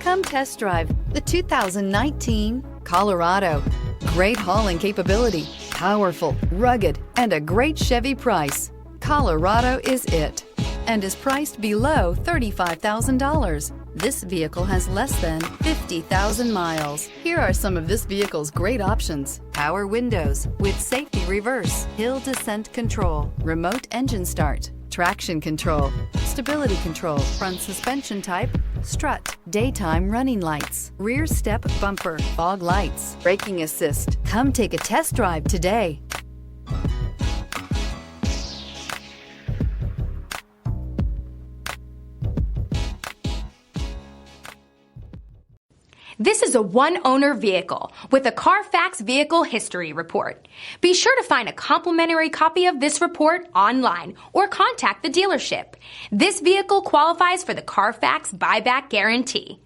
Come test drive the 2019 Colorado. Great hauling capability, powerful, rugged, and a great Chevy price. Colorado is it, and is priced below $35,000. This vehicle has less than 50,000 miles. Here are some of this vehicle's great options: power windows with safety reverse, hill descent control, remote engine start, traction control, stability control, front suspension type, strut, daytime running lights, rear step bumper, fog lights, braking assist. Come take a test drive today. This is a one-owner vehicle with a Carfax Vehicle History Report. Be sure to find a complimentary copy of this report online or contact the dealership. This vehicle qualifies for the Carfax Buyback Guarantee.